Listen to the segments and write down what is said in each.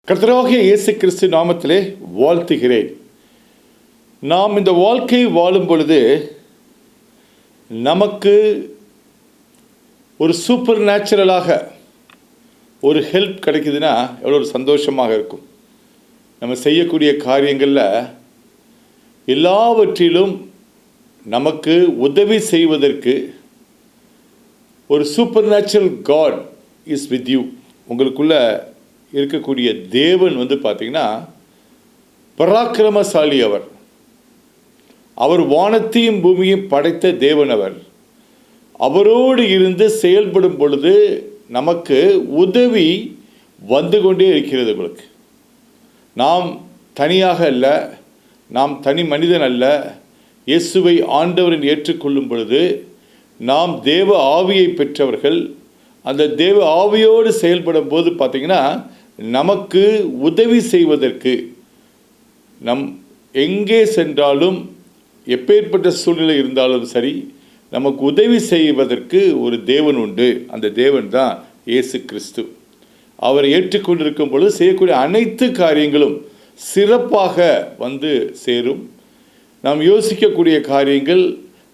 கர்த்தராகிய இயேசு கிறிஸ்து நாமத்திலே வாழ்த்துகிறேன். நாம் இந்த வாழ்க்கை வாழும் பொழுது நமக்கு ஒரு சூப்பர் நேச்சுரலாக ஒரு ஹெல்ப் கிடைக்குதுன்னா எவ்வளோ ஒரு சந்தோஷமாக இருக்கும். நம்ம செய்யக்கூடிய காரியங்களில் எல்லாவற்றிலும் நமக்கு உதவி செய்வதற்கு ஒரு supernatural God is with you. உங்களுக்குள்ள இருக்கக்கூடிய தேவன் பார்த்திங்கன்னா பராக்கிரமசாலி. அவர் வானத்தையும் பூமியையும் படைத்த தேவன். அவரோடு இருந்து செயல்படும் பொழுது நமக்கு உதவி வந்து கொண்டே இருக்கிறது. உங்களுக்கு நாம் தனியாக அல்ல, நாம் தனி மனிதன் அல்ல. இயேசுவை ஆண்டவரின் ஏற்றுக்கொள்ளும் பொழுது நாம் தேவ ஆவியை பெற்றவர்கள். அந்த தேவ ஆவியோடு செயல்படும் போது பார்த்திங்கன்னா நமக்கு உதவி செய்வதற்கு நம் எங்கே சென்றாலும் எப்பேற்பட்ட சூழ்நிலை இருந்தாலும் சரி, நமக்கு உதவி செய்வதற்கு ஒரு தேவன் உண்டு. அந்த தேவன் தான் இயேசு கிறிஸ்து. அவரை ஏற்றுக்கொண்டிருக்கும் பொழுது செய்யக்கூடிய அனைத்து காரியங்களும் சிறப்பாக சேரும். நாம் யோசிக்கக்கூடிய காரியங்கள்,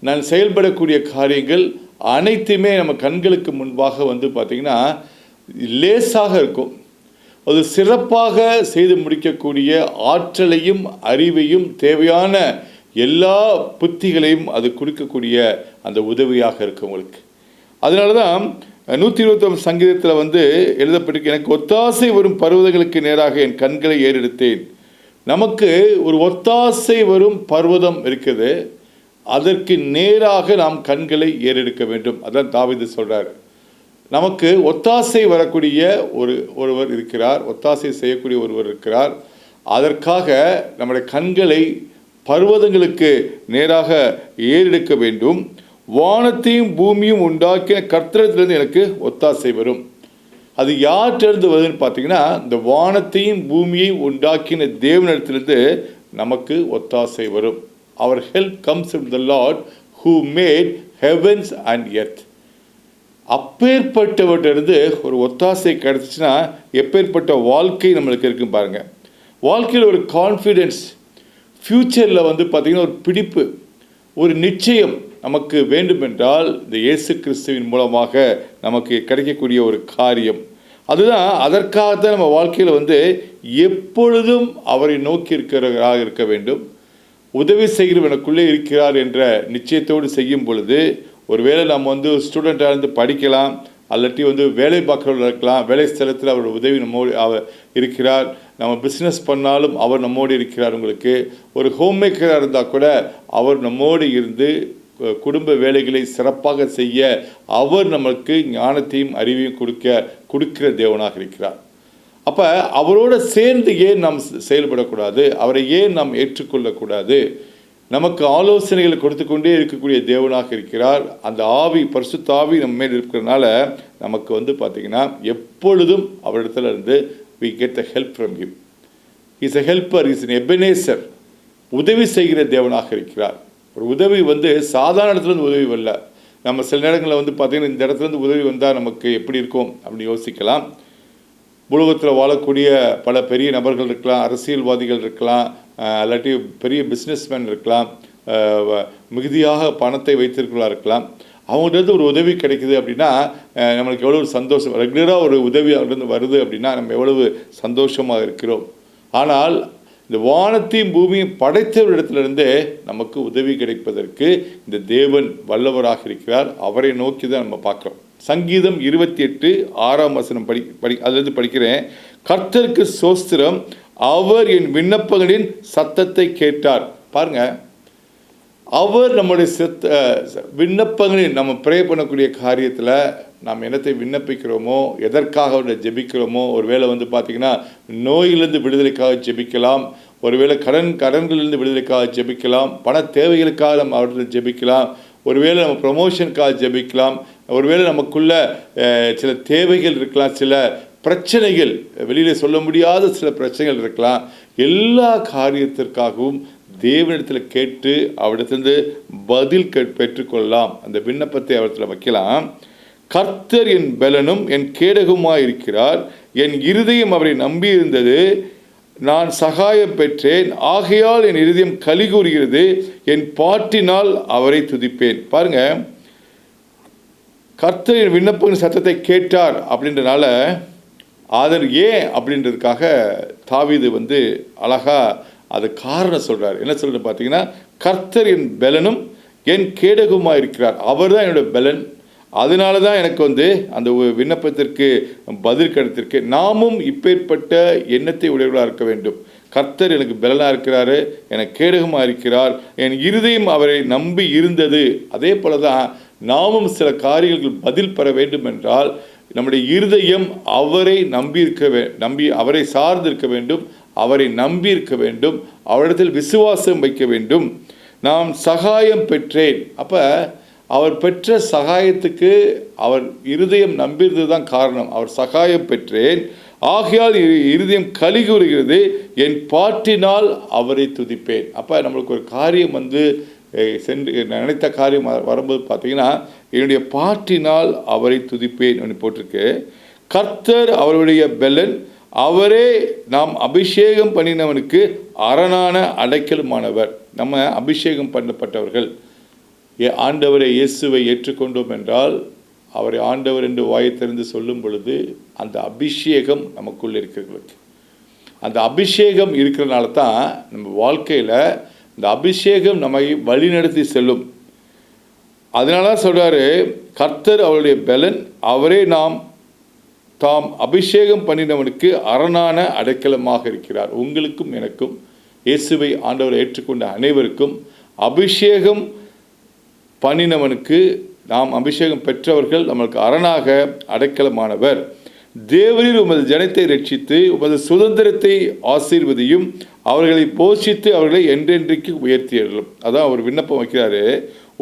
நான் செயல்படக்கூடிய காரியங்கள் அனைத்துமே நம்ம கண்களுக்கு முன்பாக பார்த்திங்கன்னா லேசாக இருக்கும். அது சிறப்பாக செய்து முடிக்கக்கூடிய ஆற்றலையும் அறிவையும் தேவையான எல்லா புத்திகளையும் அது கொடுக்கக்கூடிய அந்த உதவியாக இருக்கும் உங்களுக்கு. அதனால தான் 129 சங்கீதத்தில் எழுதப்பட்டிருக்கு, எனக்கு ஒத்தாசை வரும் பர்வதங்களுக்கு நேராக என் கண்களை ஏறெடுத்தேன். நமக்கு ஒரு ஒத்தாசை வரும் பர்வதம் இருக்குது, அதற்கு நேராக நாம் கண்களை ஏறெடுக்க வேண்டும். அதான் தாவீது சொல்கிறார். நமக்கு ஒத்தாசை வரக்கூடிய ஒருவர் இருக்கிறார், ஒத்தாசை செய்யக்கூடிய ஒருவர் இருக்கிறார். அதற்காக நம்முடைய கண்களை பர்வதங்களுக்கு நேராக ஏறெடுக்க வேண்டும். வானத்தையும் பூமியும் உண்டாக்கின கர்த்தரிடத்திலிருந்து எனக்கு ஒத்தாசை வரும். அது யார்கிட்டருந்து வருதுன்னு பார்த்தீங்கன்னா, இந்த வானத்தையும் பூமியையும் உண்டாக்கின தேவனிடத்திலிருந்து நமக்கு ஒத்தாசை வரும். Our help comes from the Lord who made heavens and earth. அப்பேற்பட்டவற்றிலிருந்து ஒரு ஒத்தாசை கிடைச்சிச்சுன்னா எப்பேற்பட்ட வாழ்க்கை நம்மளுக்கு இருக்குன்னு பாருங்கள். வாழ்க்கையில் ஒரு கான்ஃபிடென்ஸ், ஃப்யூச்சரில் பார்த்திங்கன்னா ஒரு பிடிப்பு, ஒரு நிச்சயம் நமக்கு வேண்டுமென்றால் இந்த இயேசு கிறிஸ்துவின் மூலமாக நமக்கு கிடைக்கக்கூடிய ஒரு காரியம். அதுதான், அதற்காகத்தான் நம்ம வாழ்க்கையில் எப்பொழுதும் அவரை நோக்கி இருக்கிறவராக இருக்க வேண்டும். உதவி செய்கிறவர் எனக்குள்ளே இருக்கிறார் என்ற நிச்சயத்தோடு செய்யும் பொழுது, ஒருவேளை நம்ம ஸ்டூடெண்ட்டாக இருந்து படிக்கலாம், அல்லாட்டி வேலை பார்க்குறவர்கள் இருக்கலாம். வேலை ஸ்தலத்தில் அவரோட உதவி நம்மோடு அவர் இருக்கிறார். நம்ம பிஸ்னஸ் பண்ணாலும் அவர் நம்மோடு இருக்கிறார். உங்களுக்கு ஒரு ஹோம் மேக்கராக இருந்தால் கூட அவர் நம்மோடு இருந்து குடும்ப வேலைகளை சிறப்பாக செய்ய அவர் நமக்கு ஞானத்தையும் அறிவையும் கொடுக்கிற தேவனாக இருக்கிறார். அப்போ அவரோடு சேர்ந்து ஏன் நாம் செயல்படக்கூடாது? அவரை ஏன் நாம் ஏற்றுக்கொள்ளக்கூடாது? நமக்கு ஆலோசனைகளை கொடுத்து கொண்டே இருக்கக்கூடிய தேவனாக இருக்கிறார். அந்த ஆவி, பரிசுத்த ஆவி நம்ம மேல் இருக்கிறதுனால நமக்கு பார்த்திங்கன்னா எப்பொழுதும் அவரிடத்துல இருந்து we get the help from him. He is a helper, he is an Ebenezer. உதவி செய்கிற தேவனாக இருக்கிறார். ஒரு உதவி சாதாரண இடத்துலேருந்து உதவி வரல. நம்ம சில நேரங்களில் பார்த்திங்கன்னா இந்த இடத்துலேருந்து உதவி வந்தால் நமக்கு எப்படி இருக்கும் அப்படின்னு யோசிக்கலாம். உலகத்தில் வாழக்கூடிய பல பெரிய நபர்கள் இருக்கலாம், அரசியல்வாதிகள் இருக்கலாம், அல்லாட்டி பெரிய பிஸ்னஸ்மேன் இருக்கலாம், மிகுதியாக பணத்தை வைத்திருக்கிறவர்களாக இருக்கலாம். அவங்கள்ட்ட ஒரு உதவி கிடைக்குது அப்படின்னா நம்மளுக்கு எவ்வளோ சந்தோஷம். ரெகுலராக ஒரு உதவி அவர்கிட்ட வருது அப்படின்னா நம்ம எவ்வளவு சந்தோஷமாக இருக்கிறோம். ஆனால் இந்த வானத்தையும் பூமியும் படைத்தவரிடத்திலிருந்தே நமக்கு உதவி கிடைப்பதற்கு இந்த தேவன் வல்லவராக இருக்கிறார். அவரை நோக்கி தான் நம்ம பார்க்குறோம். சங்கீதம் 28:6 அதிலிருந்து படிக்கிறேன். கர்த்தருக்கு ஸ்தோத்திரம், அவர் என் விண்ணப்பங்களின் சத்தத்தை கேட்டார். பாருங்க, அவர் நம்முடைய விண்ணப்பங்களின், நம்ம ப்ரே பண்ணக்கூடிய காரியத்தில் நாம் என்னத்தை விண்ணப்பிக்கிறோமோ, எதற்காக அவரை ஜெபிக்கிறோமோ, ஒருவேளை பார்த்திங்கன்னா நோயிலிருந்து விடுதலைக்காக ஜெபிக்கலாம், ஒருவேளை கடன்களிலிருந்து விடுதலைக்காக ஜெபிக்கலாம், பண தேவைகளுக்காக நம்ம அவர்கிட்ட ஜெபிக்கலாம், ஒருவேளை நம்ம ப்ரமோஷனுக்காக ஜெபிக்கலாம், ஒருவேளை நமக்குள்ள சில தேவைகள் இருக்கலாம், சில பிரச்சனைகள், வெளியில் சொல்ல முடியாத சில பிரச்சனைகள் இருக்கலாம். எல்லா காரியத்திற்காகவும் தேவனிடத்தில் கேட்டு அவரிடத்திலிருந்து பதில் பெற்றுக்கொள்ளலாம். அந்த விண்ணப்பத்தை அவரிடத்தில் வைக்கலாம். கர்த்தர் என் பலனும் என் கேடகமாயிருக்கிறார். என் இருதயம் அவரை நம்பியிருந்தது. நான் சகாயம் பெற்றேன். ஆகையால் என் இருதயம் களி கூறுகிறது. என் பாட்டினால் அவரை துதிப்பேன். பாருங்க, கர்த்தர் என் விண்ணப்பத்தின் சத்தத்தை கேட்டார் அப்படின்றனால அதன் ஏன் அப்படின்றதுக்காக தாவீது அழகா அது காரணம் சொல்றார். என்ன சொல்றது பார்த்தீங்கன்னா, கர்த்தர் என் பலனும் என் கேடகமாக இருக்கிறார். அவர் தான் என்னோட பலன். அதனால தான் எனக்கு அந்த விண்ணப்பத்திற்கு பதில் கிடைத்திருக்கு. நாமும் இப்பேற்பட்ட எண்ணத்தை உடையவர்களாக இருக்க வேண்டும். கர்த்தர் எனக்கு பலனாக இருக்கிறாரு, எனக்கு கேடகமாக இருக்கிறார், என் இருதயம் அவரை நம்பி இருந்தது. அதே போல தான் நாமும் சில காரியங்கள் பதில் பெற வேண்டும் என்றால் நம்முடைய இருதயம் அவரை நம்பி அவரை சார்ந்திருக்க வேண்டும், அவரை நம்பி இருக்க வேண்டும், அவரிடத்தில் விசுவாசம் வைக்க வேண்டும். நாம் சகாயம் பெற்றேன். அப்போ அவர் பெற்ற சகாயத்துக்கு அவர் இருதயம் நம்பியிருந்தது தான் காரணம். அவர் சகாயம் பெற்றேன், ஆகையால் இருதயம் களி கூறுகிறது, என் பாட்டினால் அவரை துதிப்பேன். அப்போ நம்மளுக்கு ஒரு காரியம் சென்று நினைத்த காரியம் வரும்போது பார்த்தீங்கன்னா, என்னுடைய பாட்டினால் அவரை துதிப்பேன் என்று போட்டிருக்கு. கர்த்தர் அவருடைய பலன், அவரே நாம் அபிஷேகம் பண்ணினவனுக்கு அரணான அடைக்கலுமானவர். நம்ம அபிஷேகம் பண்ணப்பட்டவர்கள். ஆண்டவரை இயேசுவை ஏற்றுக்கொண்டோம் என்றால், அவரை ஆண்டவர் என்று வாயை திறந்து சொல்லும் பொழுது அந்த அபிஷேகம் நமக்குள் இருக்கிறவர்களுக்கு, அந்த அபிஷேகம் இருக்கிறனால தான் நம்ம வாழ்க்கையில் இந்த அபிஷேகம் நம்மை வழிநடத்தி செல்லும். அதனால தான் சொல்கிறாரு, கர்த்தர் அவருடைய பலன், அவரே தாம் அபிஷேகம் பண்ணினவனுக்கு அரணான அடைக்கலமாக இருக்கிறார். உங்களுக்கும் எனக்கும் இயேசுவை ஆண்டவரை ஏற்றுக்கொண்ட அனைவருக்கும் அபிஷேகம் பண்ணினவனுக்கு, நாம் அபிஷேகம் பெற்றவர்கள் நம்மளுக்கு அரணாக அடைக்கலமானவர். தேவரீர் உமது ஜனத்தை ரட்சித்து உமது சுதந்திரத்தை ஆசீர்வதியும், அவர்களை போஷித்து அவர்களை என்றென்றைக்கு உயர்த்தியர்களும். அதான் அவர் விண்ணப்பம் வைக்கிறாரு.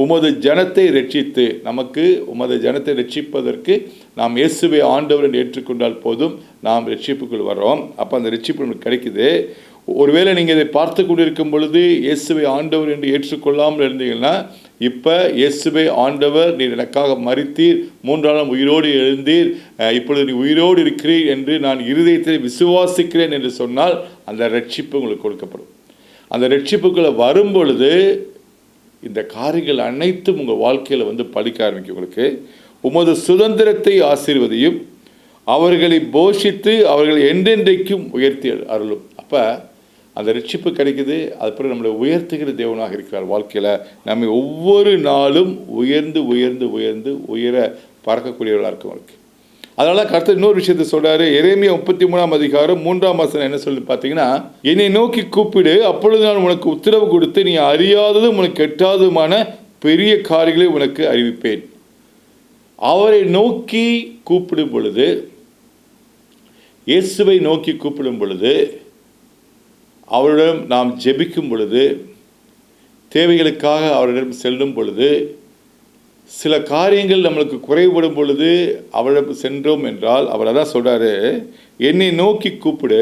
உமது ஜனத்தை ரட்சித்து, நமக்கு உமது ஜனத்தை ரட்சிப்பதற்கு நாம் இயேசுவை ஆண்டவர் என்று ஏற்றுக்கொண்டால் போதும், நாம் ரட்சிப்புக்குள் வர்றோம். அப்போ அந்த ரட்சிப்பு நமக்கு கிடைக்குது. ஒருவேளை நீங்கள் இதை பார்த்து கொண்டிருக்கும் பொழுது இயேசுவை ஆண்டவர் என்று ஏற்றுக்கொள்ளாமல் இருந்தீங்கன்னா, இப்போ இயேசுவை ஆண்டவர், நீர் எனக்காக மரித்தீர், 3 நாள் உயிரோடு எழுந்தீர், இப்பொழுது நீ உயிரோடு இருக்கிறீர் என்று நான் இருதயத்தில் விசுவாசிக்கிறேன் என்று சொன்னால் அந்த ரட்சிப்பு உங்களுக்கு கொடுக்கப்படும். அந்த ரட்சிப்புக்குள்ளே வரும் பொழுது இந்த காரியங்கள் அனைத்தும் உங்கள் வாழ்க்கையில் பலிக்க ஆரம்பிக்கும். உங்களுக்கு உமது சுதந்திரத்தை ஆசீர்வதியும், அவர்களை போஷித்து அவர்களை என்றென்றைக்கும் உயர்த்தி அருளும். அப்போ அந்த ரட்சிப்பு கிடைக்குது. அதுக்கப்புறம் நம்மளை உயர்த்துகிற தேவனாக இருக்கிறார். வாழ்க்கையில் நம்ம ஒவ்வொரு நாளும் உயர்ந்து உயர்ந்து உயர்ந்து உயர பறக்கக்கூடியவர்களாக இருக்கும் அவருக்கு. அதனால கர்த்தர் இன்னொரு விஷயத்தை சொல்கிறாரு. எரேமியா 33ஆம் அதிகாரம் 3ஆம் வசனம் என்ன சொல்லி பார்த்தீங்கன்னா, என்னை நோக்கி கூப்பிடு, அப்பொழுது நான் உனக்கு உத்தரவு கொடுத்து நீ அறியாததும் உனக்கு எட்டாததுமான பெரிய காரியங்களை உனக்கு அறிவிப்பேன். அவரை நோக்கி கூப்பிடும் பொழுது, இயேசுவை நோக்கி கூப்பிடும் பொழுது, அவரிடம் நாம் ஜெபிக்கும் பொழுது, தேவைகளுக்காக அவரிடம் செல்லும் பொழுது, சில காரியங்கள் நம்மளுக்கு குறைபடும் பொழுது அவரிடம் சென்றோம் என்றால், அவர் அதான் சொல்கிறாரு, என்னை நோக்கி கூப்பிடு,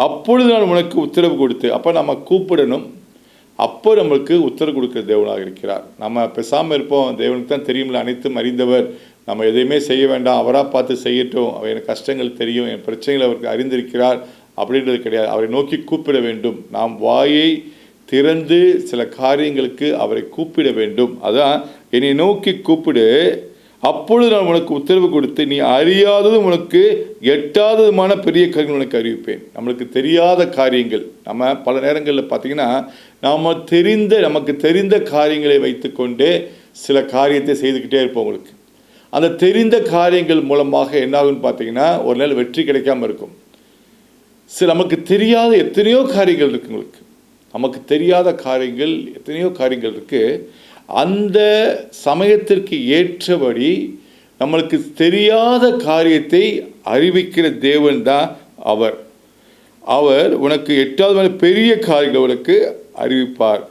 அப்பொழுது நான் உனக்கு உத்தரவு கொடுத்து. அப்போ நம்ம கூப்பிடணும். அப்போ நம்மளுக்கு உத்தரவு கொடுக்குற தேவனாக இருக்கிறார். நம்ம பேசாமல் இருப்போம், தேவனுக்கு தான் தெரியும்ல, அனைத்தும் அறிந்தவர், நம்ம எதையுமே செய்ய வேண்டாம், அவராக பார்த்து செய்யட்டும், அவர் எனக்கு கஷ்டங்கள் தெரியும், என் பிரச்சனைகள் அவருக்கு அறிந்திருக்கிறார் அப்படின்றது கிடையாது. அவரை நோக்கி கூப்பிட வேண்டும். நாம் வாயை திறந்து சில காரியங்களுக்கு அவரை கூப்பிட வேண்டும். அதான் என்னை நோக்கி கூப்பிடு, அப்பொழுது நான் உனக்கு உத்தரவு கொடுத்து நீ அறியாததும் உனக்கு எட்டாததுமான பெரிய காரியங்கள் உனக்கு அறிவிப்பேன். நம்மளுக்கு தெரியாத காரியங்கள், நம்ம பல நேரங்களில் பார்த்திங்கன்னா நமக்கு தெரிந்த காரியங்களை வைத்துக்கொண்டே சில காரியத்தை செய்துக்கிட்டே இருப்போம். உங்களுக்கு அந்த தெரிந்த காரியங்கள் மூலமாக என்ன ஆகுன்னு பார்த்தீங்கன்னா, ஒரு நாள் வெற்றி கிடைக்காமல் இருக்கும். நமக்கு தெரியாத எத்தனையோ காரியங்கள் இருக்குது. உங்களுக்கு நமக்கு தெரியாத காரியங்கள் எத்தனையோ காரியங்கள் இருக்குது. அந்த சமயத்திற்கு ஏற்றபடி நம்மளுக்கு தெரியாத காரியத்தை அறிவிக்கிற தேவன் தான் அவர். அவர் உனக்கு எட்டாவது பெரிய காரியங்கள் உனக்கு அறிவிப்பார்.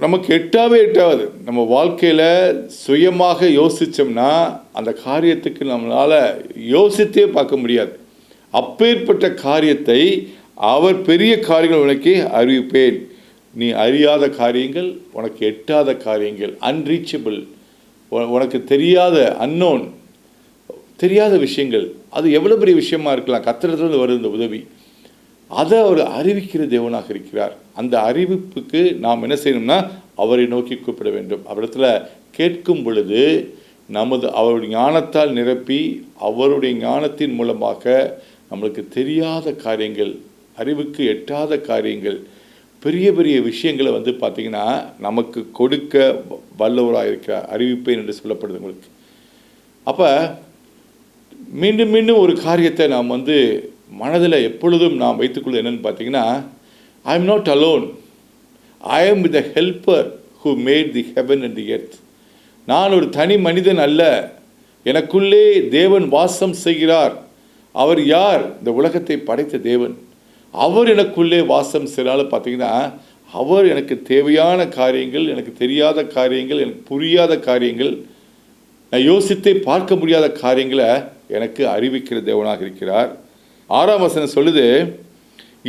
நமக்கு எட்டாவது நம்ம வாழ்க்கையில் சுயமாக யோசித்தோம்னா அந்த காரியத்துக்கு நம்மளால் யோசித்தே பார்க்க முடியாது. அப்பேற்பட்ட காரியத்தை அவர் பெரிய காரியங்கள் உனக்கு அறிவிப்பேன். நீ அறியாத காரியங்கள், உனக்கு எட்டாத காரியங்கள், அன்ரீச்சபிள், உனக்கு தெரியாத அன்னோன், தெரியாத விஷயங்கள், அது எவ்வளோ பெரிய விஷயமா இருக்கலாம், கர்த்தரிடத்திலிருந்து வருது இந்த உதவி, அதை அவர் அறிவிக்கிற தேவனாக இருக்கிறார். அந்த அறிவிப்புக்கு நாம் என்ன செய்யணும்னா அவரை நோக்கி கூப்பிட வேண்டும். அவரிடத்துல கேட்கும் பொழுது அவருடைய ஞானத்தால் நிரப்பி அவருடைய ஞானத்தின் மூலமாக நம்மளுக்கு தெரியாத காரியங்கள், அறிவுக்கு எட்டாத காரியங்கள், பெரிய பெரிய விஷயங்களை வந்து பார்த்திங்கன்னா நமக்கு கொடுக்க வல்லவராக இருக்கிறார். அறிவிப்பேன் என்று சொல்லப்படுது உங்களுக்கு. அப்போ மீண்டும் மீண்டும் ஒரு காரியத்தை நாம் வந்து மனதில் எப்பொழுதும் நாம் வைத்துக்கொள்வது என்னென்னு பார்த்தீங்கன்னா, I am not alone, I am with the helper who made the heaven and the earth. நான் ஒரு தனி மனிதன் அல்ல, எனக்குள்ளே தேவன் வாசம் செய்கிறார். அவர் யார்? இந்த உலகத்தை படைத்த தேவன். அவர் எனக்குள்ளே வாசம் செய்யனால பார்த்தீங்கன்னா அவர் எனக்கு தேவையான காரியங்கள், எனக்கு தெரியாத காரியங்கள், எனக்கு புரியாத காரியங்கள், நான் யோசித்தே பார்க்க முடியாத காரியங்களை எனக்கு அறிவிக்கிற தேவனாக இருக்கிறார். 6ஆம் வசனம் சொல்லுது,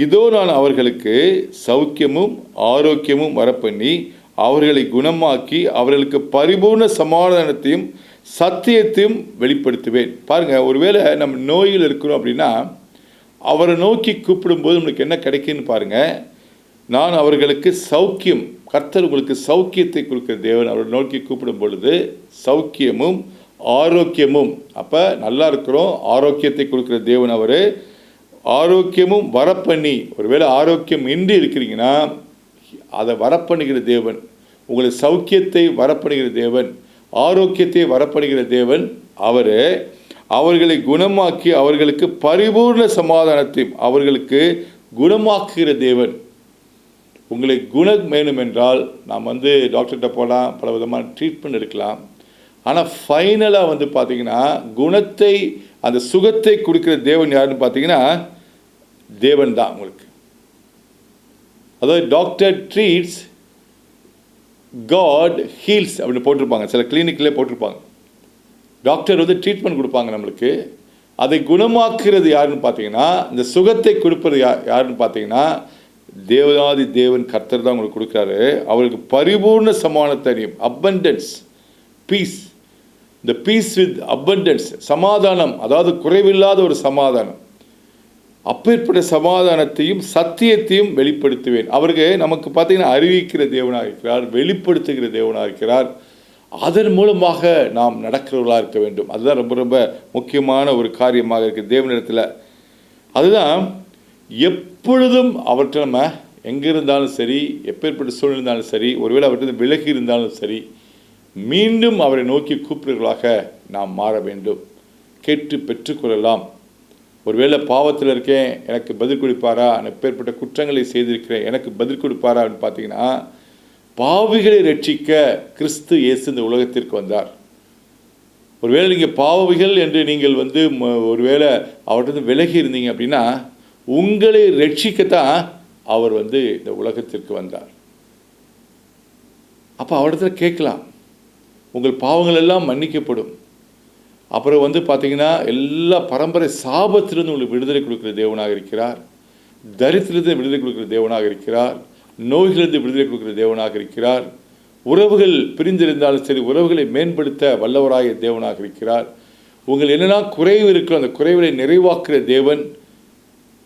இதோ நான் அவர்களுக்கு சௌக்கியமும் ஆரோக்கியமும் வரப்பண்ணி அவர்களை குணமாக்கி அவர்களுக்கு பரிபூர்ண சமாதானத்தையும் சத்தியத்தையும் வெளிப்படுத்துவேன். பாருங்கள், ஒருவேளை நம்ம நோயில் இருக்கிறோம் அப்படின்னா அவரை நோக்கி கூப்பிடும்போது நம்மளுக்கு என்ன கிடைக்குன்னு பாருங்கள். நான் அவர்களுக்கு சௌக்கியம், கர்த்தர் உங்களுக்கு சௌக்கியத்தை கொடுக்குற தேவன். அவரை நோக்கி கூப்பிடும் பொழுது சௌக்கியமும் ஆரோக்கியமும், அப்போ நல்லா இருக்கிறோம், ஆரோக்கியத்தை கொடுக்குற தேவன் அவர். ஆரோக்கியமும் வரப்பண்ணி, ஒருவேளை ஆரோக்கியம் இன்றி இருக்கிறீங்கன்னா அதை வரப்பண்ணுகிற தேவன், உங்களுக்கு சௌக்கியத்தை வரப்படுகிற தேவன், ஆரோக்கியத்தை வரப்படுகிற தேவன் அவர். அவர்களை குணமாக்கி அவர்களுக்கு பரிபூர்ண சமாதானத்தையும் அவர்களுக்கு குணமாக்குகிற தேவன். உங்களை குணம் வேணும் என்றால் நாம் வந்து டாக்டர்கிட்ட போகலாம், பல விதமான ட்ரீட்மெண்ட் எடுக்கலாம். ஆனால் ஃபைனலாக வந்து பார்த்திங்கன்னா குணத்தை, அந்த சுகத்தை கொடுக்குற தேவன் யாருன்னு பார்த்தீங்கன்னா தேவன் தான் உங்களுக்கு. அதாவது டாக்டர் ட்ரீட்ஸ், காட் ஹீல்ஸ் அப்படின்னு போட்டிருப்பாங்க, சில கிளினிக்லேயே போட்டிருப்பாங்க. டாக்டர் வந்து ட்ரீட்மெண்ட் கொடுப்பாங்க நம்மளுக்கு. அதை குணமாக்குறது யாருன்னு பார்த்தீங்கன்னா, இந்த சுகத்தை கொடுப்பது யாருன்னு பார்த்தீங்கன்னா தேவனாதி தேவன் கர்த்தர் தான் உங்களுக்கு கொடுக்குறாரு. அவருக்கு பரிபூர்ண சமாதானத்தையும், அபண்டன்ஸ், பீஸ், இந்த பீஸ் வித் அபண்டன்ஸ், சமாதானம், அதாவது குறைவில்லாத ஒரு சமாதானம், அப்பேற்பட்ட சமாதானத்தையும் சத்தியத்தையும் வெளிப்படுத்துவேன். அவருக்கு நமக்கு பார்த்தீங்கன்னா அறிவிக்கிற தேவனாக இருக்கிறார், வெளிப்படுத்துகிற தேவனாக இருக்கிறார். அதன் மூலமாக நாம் நடக்கிறவர்களாக இருக்க வேண்டும். அதுதான் ரொம்ப ரொம்ப முக்கியமான ஒரு காரியமாக இருக்குது தேவனிடத்தில். அதுதான் எப்பொழுதும் அவர்கிட்ட நம்ம எங்கே இருந்தாலும் சரி, எப்பேற்பட்ட சூழ்நிலை இருந்தாலும் சரி, ஒருவேளை அவர்கிட்ட விலகி இருந்தாலும் சரி, மீண்டும் அவரை நோக்கி கூப்பிடுவர்களாக நாம் மாற வேண்டும். கேட்டு பெற்றுக்கொள்ளலாம். ஒருவேளை பாவத்தில் இருக்கேன், எனக்கு பதில் கொடுப்பாரா, எப்பேற்பட்ட குற்றங்களை செய்திருக்கிறேன், எனக்கு பதில் கொடுப்பாரா அப்படின்னு பார்த்தீங்கன்னா, பாவிகளை ரட்சிக்க கிறிஸ்து இயேசு இந்த உலகத்திற்கு வந்தார். ஒருவேளை நீங்கள் பாவிகள் என்று நீங்கள் வந்து ஒருவேளை அவர்கிட்ட விலகி இருந்தீங்க அப்படின்னா உங்களை ரட்சிக்கத்தான் அவர் வந்து இந்த உலகத்திற்கு வந்தார். அப்போ அவரிடத்துல கேட்கலாம், உங்கள் பாவங்கள் எல்லாம் மன்னிக்கப்படும். அப்புறம் வந்து பார்த்தீங்கன்னா எல்லா பரம்பரை சாபத்திலிருந்து உங்களுக்கு விடுதலை கொடுக்குற தேவனாக இருக்கிறார், தரித்திலிருந்து விடுதலை கொடுக்குற தேவனாக இருக்கிறார், நோய்களிலிருந்து விடுதலை கொடுக்குற தேவனாக இருக்கிறார், உறவுகள் பிரிந்திருந்தாலும் சரி உறவுகளை மேம்படுத்த வல்லவராய தேவனாக இருக்கிறார். உங்கள் என்னென்னா குறைவு இருக்கிற அந்த குறைவுகளை நிறைவாக்குற தேவன்,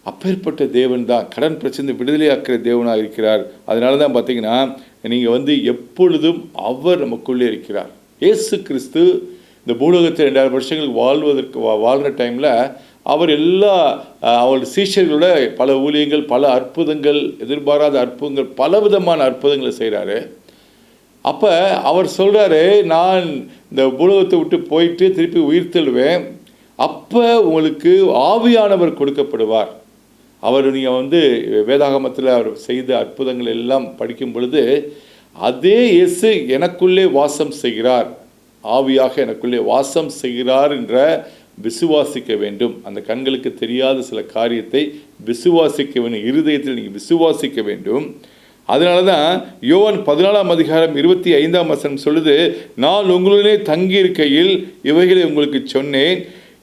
அப்பேற்பட்ட தேவன் தான் கடன் பிரச்சனை விடுதலையாக்குற தேவனாக இருக்கிறார். அதனால தான் பார்த்தீங்கன்னா நீங்கள் வந்து எப்பொழுதும் அவர் நமக்குள்ளே இருக்கிறார். இயேசு கிறிஸ்து இந்த பூலோகத்தில் 2000 வருஷங்களுக்கு வாழ்கிற டைமில் அவர் எல்லா அவருடைய சீஷர்களோட பல ஊழியங்கள், பல அற்புதங்கள், எதிர்பாராத அற்புதங்கள், பல விதமான அற்புதங்களை செய்கிறாரு. அப்போ அவர் சொல்கிறாரு, நான் இந்த பூலோகத்தை விட்டு போயிட்டு திருப்பி உயிர் தெழுவேன், அப்போ உங்களுக்கு ஆவியானவர் கொடுக்கப்படுவார். அவர் நீங்கள் வந்து வேதாகமத்தில் அவர் செய்த அற்புதங்கள் எல்லாம் படிக்கும் பொழுது அதே இயேசு எனக்குள்ளே வாசம் செய்கிறார், ஆவியாக எனக்குள்ளே வாசம் செய்கிறார் என்ற விசுவாசிக்க வேண்டும். அந்த கண்களுக்கு தெரியாத சில காரியத்தை விசுவாசிக்க வேண்டும், இருதயத்தில் நீங்கள் விசுவாசிக்க வேண்டும். அதனால தான் யோவான் 14ஆம் அதிகாரம் 25ஆம் வசனம் சொல்லுது, நான் உங்களுடனே தங்கியிருக்கையில் இவைகளை உங்களுக்கு சொன்னேன்,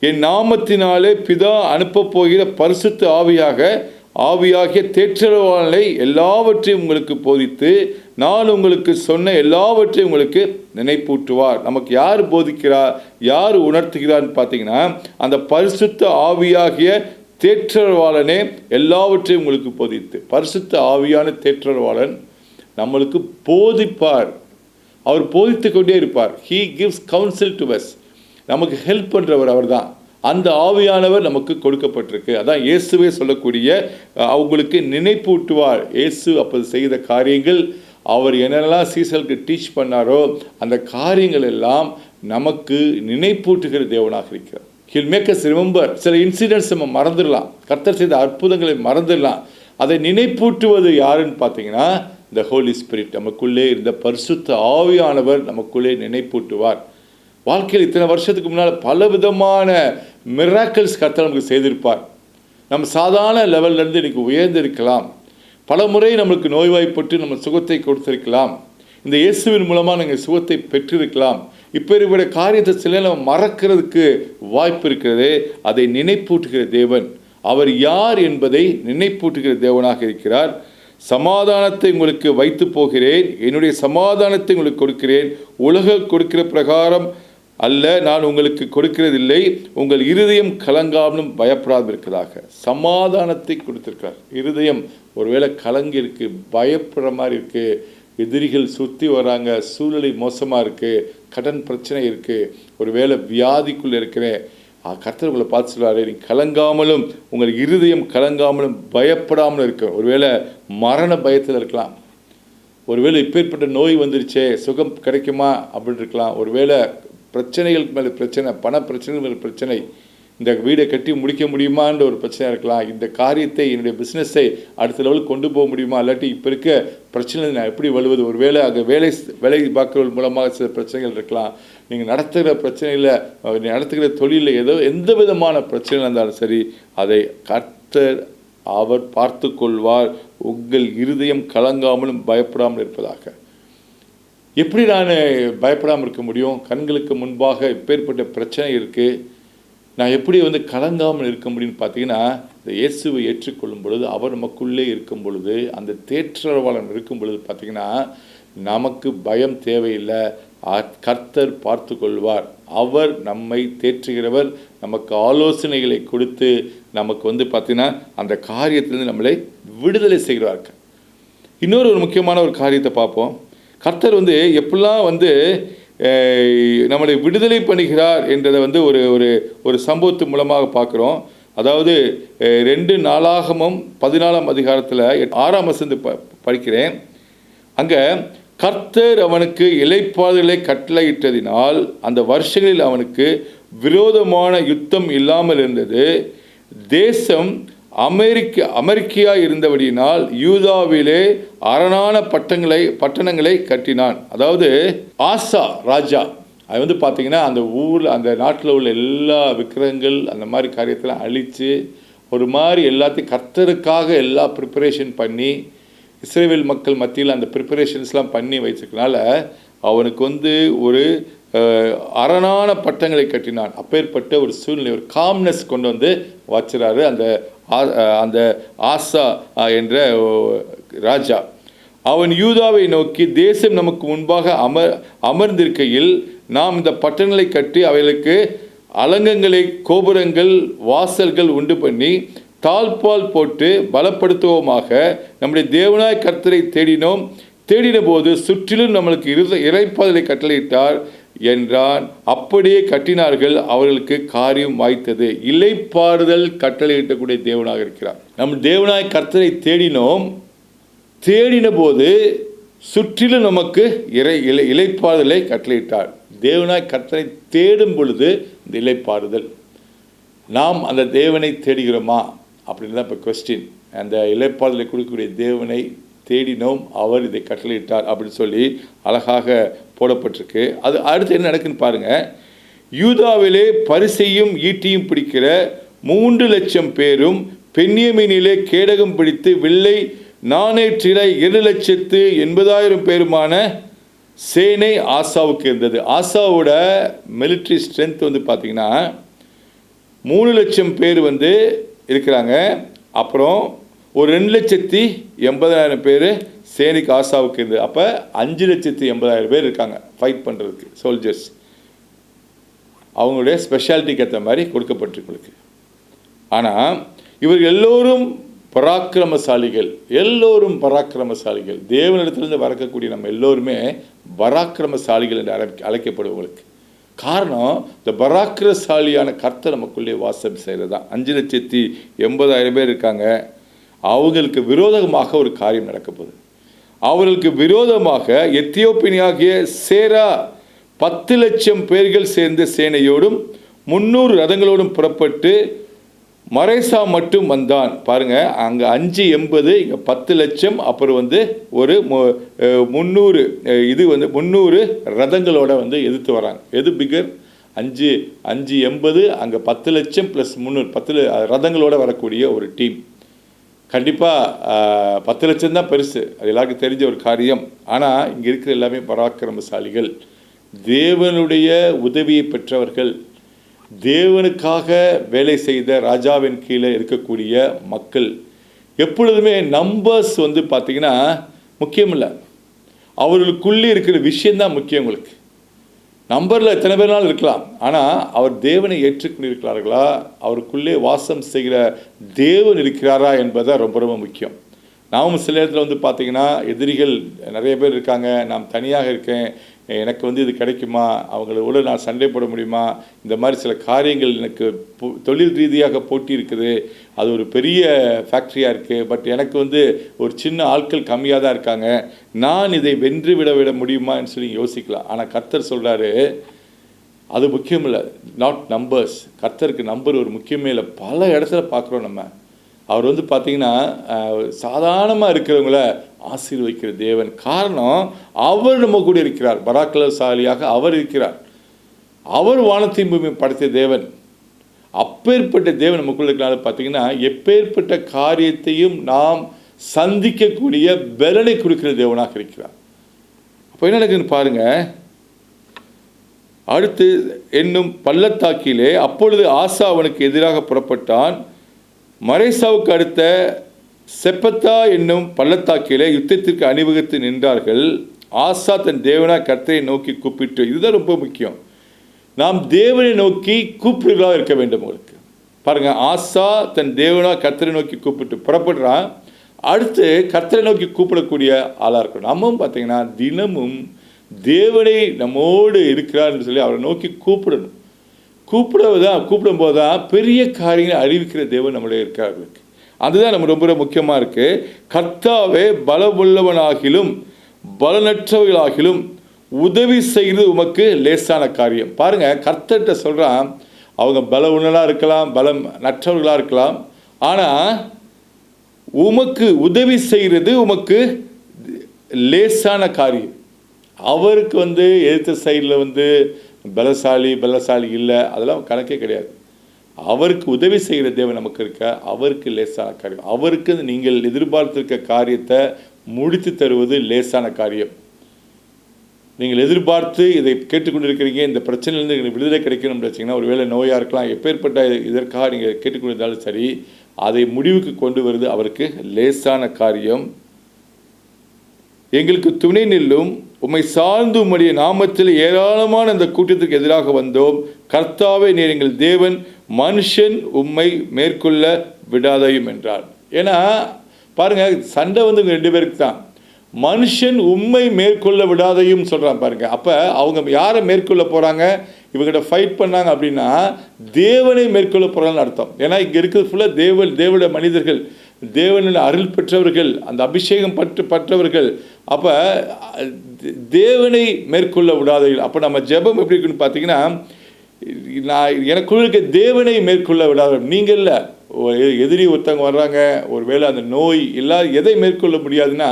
என் நாமத்தினாலே பிதா அனுப்பப் போகிற பரிசுத்த ஆவியாக ஆவியாகிய தேற்றரவாளனை எல்லாவற்றையும் உங்களுக்கு போதித்து நான் உங்களுக்கு சொன்ன எல்லாவற்றையும் உங்களுக்கு நினைப்பூட்டுவார். நமக்கு யார் போதிக்கிறார், யார் உணர்த்துகிறார்னு பார்த்தீங்கன்னா அந்த பரிசுத்த ஆவியாகிய தேற்றரவாளனே எல்லாவற்றையும் உங்களுக்கு போதித்து. பரிசுத்த ஆவியான தேற்றரவாளன் நம்மளுக்கு போதிப்பார். அவர் போதித்து கொண்டே இருப்பார். He gives counsel to us. நமக்கு ஹெல்ப் பண்ணுறவர் அவர் தான். அந்த ஆவியானவர் நமக்கு கொடுக்கப்பட்டிருக்கு. அதான் இயேசுவே சொல்லக்கூடிய அவங்களுக்கு நினைப்பூட்டுவார். இயேசு அப்போது செய்த காரியங்கள், அவர் என்னெல்லாம் சீசர்களுக்கு டீச் பண்ணாரோ அந்த காரியங்கள் எல்லாம் நமக்கு நினைப்பூட்டுகிற தேவனாக இருக்கிறார். He'll make us remember. சில இன்சிடென்ட்ஸ் நம்ம மறந்துடலாம், கர்த்தர் செய்த அற்புதங்களை மறந்துடலாம். அதை நினைப்பூட்டுவது யாருன்னு பார்த்தீங்கன்னா the Holy Spirit. நமக்குள்ளே இருந்த பரிசுத்த ஆவியானவர் நமக்குள்ளே நினைப்பூட்டுவார். வாழ்க்கையில் இத்தனை வருஷத்துக்கு முன்னால் பல விதமான மிராக்கிள்ஸ் கர்த்தர் நமக்கு செய்திருப்பார். நம்ம சாதாரண லெவல்லேருந்து இன்றைக்கி உயர்ந்திருக்கலாம். பல முறை நம்மளுக்கு நோய்வாய்ப்பட்டு நம்ம சுகத்தை கொடுத்திருக்கலாம். இந்த இயேசுவின் மூலமாக நீங்கள் சுகத்தை பெற்றிருக்கலாம். இப்போ இருக்கிற காரியத்தை சில நம்ம மறக்கிறதுக்கு வாய்ப்பு இருக்கிறது. அதை நினைப்பூட்டுகிற தேவன் அவர் யார் என்பதை நினைப்பூட்டுகிற தேவனாக இருக்கிறார். சமாதானத்தை உங்களுக்கு வைத்து போகிறேன், என்னுடைய சமாதானத்தை உங்களுக்கு கொடுக்கிறேன், உலக கொடுக்கிற பிரகாரம் அல்ல நான் உங்களுக்கு கொடுக்கிறதில்லை, உங்கள் இருதயம் கலங்காமலும் பயப்படாமல் இருக்கிறதாக. சமாதானத்தை கொடுத்திருக்கிறார். இருதயம் ஒருவேளை கலங்கி இருக்கு, பயப்படுற மாதிரி இருக்கு, எதிரிகள் சுற்றி வராங்க, சூழ்நிலை மோசமாக இருக்குது, கடன் பிரச்சனை இருக்குது, ஒருவேளை வியாதிக்குள்ளே இருக்கிறேன், கர்த்தர் உங்களை பார்த்து சொல்கிறாரு, நீ கலங்காமலும் உங்கள் இருதயம் கலங்காமலும் பயப்படாமலும் இருக்க. ஒருவேளை மரண பயத்தில் இருக்கலாம், ஒருவேளை இப்பேற்பட்ட நோய் வந்துருச்சே சுகம் கிடைக்குமா அப்படின்னு இருக்கலாம், ஒருவேளை பிரச்சனைகளுக்கு மேலே பிரச்சனை, பண பிரச்சனைகள் மேலே பிரச்சனை, இந்த வீடை கட்டி முடிக்க முடியுமான்ற ஒரு பிரச்சனை இருக்கலாம், இந்த காரியத்தை என்னுடைய பிஸ்னஸை அடுத்த லெவலுக்கு கொண்டு போக முடியுமா, இல்லாட்டி இப்போ இருக்க பிரச்சனை நான் எப்படி வழுவது, ஒருவேளை அங்கே வேலை பார்க்குறவர்கள் மூலமாக சில பிரச்சனைகள் இருக்கலாம், நீங்கள் நடத்துகிற பிரச்சனையில் நடத்துகிற தொழிலில் ஏதோ எந்த விதமான பிரச்சனை இருந்தாலும் சரி அதை கர்த்தர் அவர் பார்த்து கொள்வார். உங்கள் இருதயம் கலங்காமலும் பயப்படாமல் இருப்பதாக. எப்படி நான் பயப்படாமல் இருக்க முடியும்? கண்களுக்கு முன்பாக இப்பேற்பட்ட பிரச்சனை இருக்குது, நான் எப்படி கலங்காமல் இருக்க முடியும்னு பார்த்தீங்கன்னா, இந்த இயேசுவை ஏற்றுக்கொள்ளும் பொழுது, அவர் நமக்குள்ளே இருக்கும் பொழுது, அந்த தேற்றரவாளன் இருக்கும் பொழுது பார்த்தீங்கன்னா நமக்கு பயம் தேவையில்லை. கர்த்தர் பார்த்து கொள்வார். அவர் நம்மை தேற்றுகிறவர். நமக்கு ஆலோசனைகளை கொடுத்து நமக்கு பார்த்தீங்கன்னா அந்த காரியத்திலிருந்து நம்மளை விடுதலை செய்கிறார்கள். இன்னொரு முக்கியமான ஒரு காரியத்தை பார்ப்போம். கர்த்தர் எப்படிலாம் நம்மளை விடுதலை பண்ணுகிறார் என்றதை ஒரு சம்பவத்து மூலமாக பார்க்குறோம். அதாவது 2 நாளாகமம் 14ஆம் அதிகாரத்தில் 6ஆம் வசனம் படிக்கிறேன். அங்கே கர்த்தர் அவனுக்கு இளைப்பாறுதலை கட்டளையிட்டதினால் அந்த வருஷங்களில் அவனுக்கு விரோதமான யுத்தம் இல்லாமல் இருந்தது. தேசம் அமெரிக்கா இருந்தபடியினால் யூதாவிலே அரணான பட்டணங்களை கட்டினான். அதாவது ஆசா ராஜா அது பார்த்தீங்கன்னா அந்த ஊரில் அந்த நாட்டில் உள்ள எல்லா விக்கிரகங்கள் அந்த மாதிரி காரியத்தெல்லாம் அழித்து ஒரு மாதிரி எல்லாத்தையும் கர்த்தருக்காக எல்லா ப்ரிப்பரேஷன் பண்ணி இஸ்ரவேல் மக்கள் மத்தியில் அந்த ப்ரிப்பரேஷன்ஸ்லாம் பண்ணி வச்சிருக்கனால அவனுக்கு ஒரு அரணான பட்டங்களை கட்டினான். அப்பேற்பட்ட ஒரு சூழ்நிலை, ஒரு காம்னஸ் கொண்டு வச்சுறாரு அந்த ஆசா என்ற ராஜா. அவன் யூதாவை நோக்கி, தேசம் நமக்கு முன்பாக அமர்ந்திருக்கையில் நாம் இந்த பட்டணங்களை கட்டி அவைகளுக்கு அலங்கங்களை, கோபுரங்கள், வாசல்கள் உண்டு பண்ணி தாழ்பால் போட்டு பலப்படுத்துவோமாக. நம்முடைய தேவனாய் கர்த்தரை தேடின போது சுற்றிலும் நம்மளுக்கு இறைப்பாதலை கட்டளையிட்டார் என்றான். அப்படியே கட்டினார்கள், அவர்களுக்கு காரியம் வாய்த்தது. இளைப்பாறுதல் கட்டளையிட்டக்கூடிய தேவனாக இருக்கிறார். நம் தேவனாய் கர்த்தரை தேடின போது சுற்றிலும் நமக்கு இளைப்பாறுதலை கட்டளையிட்டார். தேவனாய் கர்த்தரை தேடும் பொழுது இந்த இளைப்பாறுதல். நாம் அந்த தேவனை தேடுகிறோமா அப்படின்னு தான் இப்போ கொஸ்டின். அந்த இளைப்பாறுதலை கொடுக்கக்கூடிய தேவனை தேடினோம், அவர் இதை கட்டளையிட்டார் அப்படின்னு சொல்லி அழகாக போடப்பட்டிருக்கு. அது அடுத்து என்ன நடக்குன்னு பாருங்கள். யூதாவிலே பரிசையும் ஈட்டியும் பிடிக்கிற 3,00,000 பேரும் பென்யமீனிலே கேடகம் பிடித்து வில்லை நாணேற்றில 7,80,000 பேருமான சேனை ஆசாவுக்கு இருந்தது. ஆசாவோட மிலிட்ரி ஸ்ட்ரென்த் பார்த்தீங்கன்னா 3,00,000 பேர் இருக்கிறாங்க. அப்புறம் ஒரு 2,80,000 பேர் சேனைக்கு ஆசாவுக்கு இருந்தது. அப்போ 5,80,000 பேர் இருக்காங்க ஃபைட் பண்ணுறதுக்கு சோல்ஜர்ஸ். அவங்களுடைய ஸ்பெஷாலிட்டிக்கு ஏற்ற மாதிரி கொடுக்கப்பட்டிருக்கு. ஆனால் இவர்கள் எல்லோரும் பராக்கிரமசாலிகள், எல்லோரும் பராக்கிரமசாலிகள். தேவனிடத்திலிருந்து வரக்கூடிய நம்ம எல்லோருமே பராக்கிரமசாலிகள் என்று அழைக்கப்படுவங்களுக்கு காரணம் இந்த பராக்கிரமசாலியான கர்த்தர் நமக்குள்ளே வாசம் செய்கிறது தான். 5,80,000 பேர் இருக்காங்க. அவங்களுக்கு விரோதமாக ஒரு காரியம் நடக்கப்போகுது. அவர்களுக்கு விரோதமாக எத்தியோப்பியனாகிய சேரா 10,00,000 பேர்கள் சேர்ந்த சேனையோடும் 300 ரதங்களோடும் புறப்பட்டு மரேசா மட்டும் வந்தான். பாருங்க, அங்கே 5,80,000, இங்கே 10,00,000, அப்புறம் ஒரு 300 300 ரதங்களோட எதிர்த்து வராங்க. எது பிகர்? 5,80,000, அங்கே 10,00,000 + 300 10 ரதங்களோட வரக்கூடிய ஒரு டீம். கண்டிப்பாக 10,00,000 தான் பெருசு, அது எல்லாருக்கும் தெரிஞ்ச ஒரு காரியம். ஆனால் இங்கே இருக்கிற எல்லாமே பராக்கிரமசாலிகள், தேவனுடைய உதவியை பெற்றவர்கள், தேவனுக்காக வேலை செய்த ராஜாவின் கீழே இருக்கக்கூடிய மக்கள். எப்பொழுதுமே நம்பர்ஸ் பார்த்திங்கன்னா முக்கியம் இல்லை, அவர்களுக்குள்ளே இருக்கிற விஷயந்தான் முக்கியம். உங்களுக்கு நம்பரில் எத்தனை பேர்னாலும் இருக்கலாம், ஆனால் அவர் தேவனை ஏற்றுக்கொண்டிருக்கிறார்களா, அவருக்குள்ளே வாசம் செய்கிற தேவன் இருக்கிறாரா என்பதுதான் ரொம்ப ரொம்ப முக்கியம். நாமும் சில இடத்துல பார்த்திங்கன்னா எதிரிகள் நிறைய பேர் இருக்காங்க. நான் தனியாக இருக்கேன், எனக்கு இது கிடைக்குமா, அவங்களோட நான் சண்டை போட முடியுமா, இந்த மாதிரி சில காரியங்கள் எனக்கு தொழில் ரீதியாக போட்டி இருக்குது, அது ஒரு பெரிய ஃபேக்ட்ரியாக இருக்குது, பட் எனக்கு ஒரு சின்ன ஆட்கள் கம்மியாக தான் இருக்காங்க, நான் இதை வென்று விட முடியுமான்னு சொல்லி யோசிக்கலாம். ஆனால் கர்த்தர் சொல்கிறாரு அது முக்கியம் இல்லை, நாட் நம்பர்ஸ். கர்த்தருக்கு நம்பர் ஒரு முக்கியமே இல்லை. பல இடத்துல பார்க்குறோம் நம்ம. அவர் பார்த்திங்கன்னா சாதாரணமாக இருக்கிறவங்கள ஆசீர்வதிக்கிற தேவன். காரணம் அவர் நம்ம கூட இருக்கிறார், பராக்கிரமசாலியாக அவர் இருக்கிறார். அவர் வானத்தையும் பூமி படைத்த தேவன். அப்பேற்பட்ட தேவன் நமக்குள்ள இருக்கிறனால பார்த்திங்கன்னா எப்பேற்பட்ட காரியத்தையும் நாம் சந்திக்கக்கூடிய பலனை கொடுக்கிற தேவனாக இருக்கிறார். அப்போ என்ன நடக்குதுன்னு பாருங்கள். அடுத்து என்னும் பள்ளத்தாக்கிலே அப்பொழுது ஆசா அவனுக்கு எதிராக புறப்பட்டான். மரேசாவுக்கு அடுத்த செப்பத்தா என்னும் பள்ளத்தாக்கிலே யுத்தத்திற்கு அணிவகுத்து நின்றார்கள். ஆசா தன் தேவனா கர்த்தரை நோக்கி கூப்பிட்டு, இதுதான் ரொம்ப முக்கியம், நாம் தேவனை நோக்கி கூப்பிடுகளாக இருக்க வேண்டும். உங்களுக்கு பாருங்கள், ஆசா தன் தேவனா கர்த்தரை நோக்கி கூப்பிட்டு புறப்படுறான். அடுத்து கர்த்தரை நோக்கி கூப்பிடக்கூடிய ஆளாக இருக்கணும். நம்மவும் பார்த்திங்கன்னா தினமும் தேவனை நம்மோடு இருக்கிறார்னு சொல்லி அவரை நோக்கி கூப்பிடணும். கூப்பிடும்போது தான் பெரிய காரியங்களை அறிவிக்கிற தேவன் நம்மளே இருக்கிறார்களுக்கு. அதுதான் நம்ம ரொம்ப முக்கியமாக இருக்குது. கர்த்தாவே பலமுள்ளவனாகிலும் பலனற்றவர்களாகிலும் உதவி செய்கிறது உமக்கு லேசான காரியம். பாருங்கள், கர்த்தர்கிட்ட சொல்கிறான், அவங்க பலவுள்ளனாக இருக்கலாம், பலம் நற்றவர்களாக இருக்கலாம், ஆனால் உமக்கு உதவி செய்கிறது உமக்கு லேசான காரியம். அவருக்கு எதிர்த்த சைடில் பலசாலி இல்லை, அதெல்லாம் கணக்கே கிடையாது. அவருக்கு உதவி செய்கிற தேவன் நமக்கு இருக்க, அவருக்கு லேசான காரியம். அவருக்கு நீங்கள் எதிர்பார்த்திருக்க காரியத்தை முடித்து தருவது லேசான காரியம். நீங்கள் எதிர்பார்த்து இதை கேட்டுக்கொண்டிருக்கிறீங்க, இந்த பிரச்சனையிலேருந்து எங்களுக்கு விடுதலை கிடைக்கணும்னு வச்சிங்கன்னா, ஒரு வேளை நோயாக இருக்கலாம், எப்பேற்பட்ட இதற்காக நீங்கள் கேட்டுக்கொண்டிருந்தாலும் சரி, அதை முடிவுக்கு கொண்டு வருவது அவருக்கு லேசான காரியம். எங்களுக்கு துணை நில்லும், உம்மை சார்ந்து உம்முடைய நாமத்தில் ஏராளமான அந்த கூட்டத்திற்கு எதிராக வந்தோம். கர்த்தாவே நீர் எங்கள் தேவன், மனுஷன் உம்மை மேற்கொள்ள விடாதையும் என்றார். ஏன்னா பாருங்கள், சண்டை 2 பேருக்கு தான். மனுஷன் உம்மை மேற்கொள்ள விடாதையும் சொல்கிறான் பாருங்க. அப்போ அவங்க யாரை மேற்கொள்ள போகிறாங்க, இவங்ககிட்ட ஃபைட் பண்ணாங்க அப்படின்னா தேவனை மேற்கொள்ள போகிறாங்கன்னு அர்த்தம். ஏன்னா இங்கே இருக்கிறது ஃபுல்லாக தேவனுடைய மனிதர்கள், தேவனின் அருள் பெற்றவர்கள், அந்த அபிஷேகம் பற்றவர்கள். அப்போ தேவனை மேற்கொள்ள விடாதவர்கள். அப்போ நம்ம ஜெபம் எப்படி இருக்குன்னு பார்த்தீங்கன்னா, நான் எனக்குள்ள இருக்க தேவனை மேற்கொள்ள விடாதவர்கள். நீங்கள் இல்லை, எதிரி ஒருத்தவங்க வர்றாங்க, ஒரு வேளை அந்த நோய் இல்லாத எதை மேற்கொள்ள முடியாதுன்னா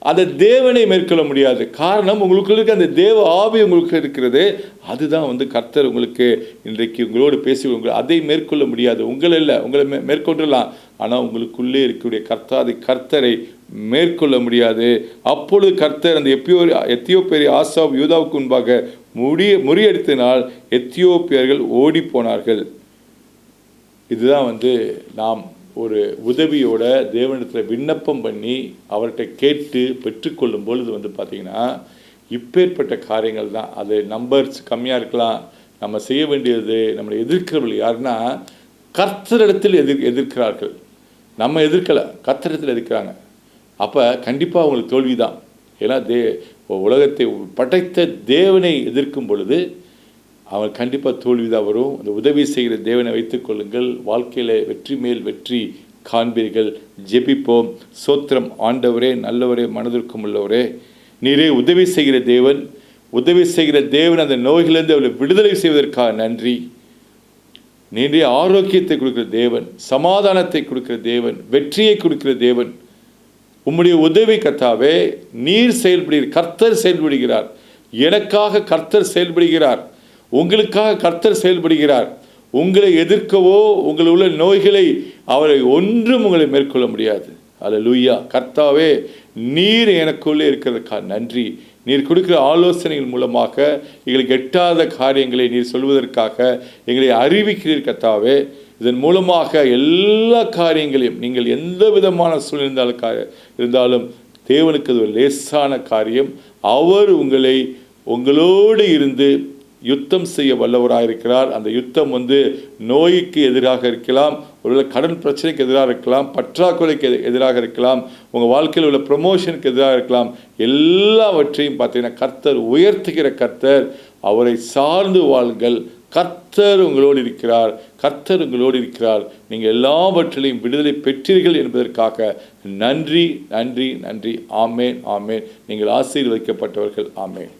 அந்த தேவனை மேற்கொள்ள முடியாது. காரணம், உங்களுக்குள்ள இருக்க அந்த தேவ ஆவி உங்களுக்கு இருக்கிறது. அதுதான் கர்த்தர் உங்களுக்கு இன்றைக்கு உங்களோடு பேசி அதை மேற்கொள்ள முடியாது. உங்களை இல்லை, உங்களை மேற்கொள்ளலாம், ஆனால் உங்களுக்குள்ளே இருக்கக்கூடிய கர்த்தரை மேற்கொள்ள முடியாது. அப்பொழுது கர்த்தர் அந்த எத்தியோப்பியரை ஆசாப் யூதாவுக்கு முன்பாக முறியடித்தனால் எத்தியோப்பியர்கள் ஓடி போனார்கள். இதுதான் நாம் ஒரு உதவியோட தேவனிடத்தில் விண்ணப்பம் பண்ணி அவர்கிட்ட கேட்டு பெற்றுக்கொள்ளும் பொழுது வந்து பார்த்திங்கன்னா இப்பேற்பட்ட காரியங்கள் தான். அது நம்பர்ஸ் கம்மியாக இருக்கலாம். நம்ம செய்ய வேண்டியது, நம்மளை எதிர்க்கிறவர்கள் யாருன்னா கர்த்தரிடத்தில் எதிர்க்கிறார்கள். நம்ம எதிர்க்கலை, கர்த்தரிடத்தில் எதிர்க்கிறாங்க. அப்போ கண்டிப்பாக அவங்களுக்கு தோல்வி தான். ஏன்னா உலகத்தை படைத்த தேவனை எதிர்க்கும் பொழுது அவன் கண்டிப்பாக தோல்வி தான் வரும். அந்த உதவி செய்கிற தேவனை வைத்துக்கொள்ளுங்கள். வாழ்க்கையில் வெற்றி மேல் வெற்றி காண்பீர்கள். ஜெபிப்போம். சோத்திரம் ஆண்டவரே, நல்லவரே, மனதிற்கும் உள்ளவரே, நீரே உதவி செய்கிற தேவன். உதவி செய்கிற தேவன் அந்த நோய்களிலிருந்து அவளை விடுதலை செய்வதற்காக நன்றி. நீரே ஆரோக்கியத்தை கொடுக்கிற தேவன், சமாதானத்தை கொடுக்கிற தேவன், வெற்றியை கொடுக்கிற தேவன். உம்முடைய உதவி கர்த்தாவே, நீர் செயல்படுகிறார், கர்த்தர் செயல்படுகிறார். எனக்காக கர்த்தர் செயல்படுகிறார். உங்களுக்காக கர்த்தர் செயல்படுகிறார். உங்களை எதிர்க்கவோ உங்களில் உள்ள நோய்களை அவரை ஒன்றும் உங்களை மேற்கொள்ள முடியாது. அல்லேலூயா. கர்த்தாவே, நீர் எனக்குள்ளே இருக்கிறதுக்காக நன்றி. நீர் கொடுக்கிற ஆலோசனைகள் மூலமாக எங்களுக்கு எட்டாத காரியங்களை நீர் சொல்வதற்காக எங்களை அறிவிக்கிறீர் கர்த்தாவே. இதன் மூலமாக எல்லா காரியங்களையும் நீங்கள் எந்த விதமான சூழ்நிலை இருந்தாலும் தேவனுக்கு அது ஒரு லேசான காரியம். அவர் உங்களோடு இருந்து யுத்தம் செய்ய வல்லவராக இருக்கிறார். அந்த யுத்தம் நோய்க்கு எதிராக இருக்கலாம், ஒருவேளை கடன் பிரச்சனைக்கு எதிராக இருக்கலாம், பற்றாக்குறைக்கு எதிராக இருக்கலாம், உங்கள் வாழ்க்கையில் உள்ள ப்ரமோஷனுக்கு எதிராக இருக்கலாம். எல்லாவற்றையும் பார்த்தீங்கன்னா கர்த்தர் உயர்த்துகிற கர்த்தர். அவரை சார்ந்து வாழுங்கள். கர்த்தர் உங்களோடு இருக்கிறார். கர்த்தர் உங்களோடு இருக்கிறார். நீங்கள் எல்லாவற்றிலையும் விடுதலை பெற்றீர்கள் என்பதற்காக நன்றி, நன்றி, நன்றி. ஆமேன், ஆமேன். நீங்கள் ஆசீர்வதிக்கப்பட்டவர்கள். ஆமேன்.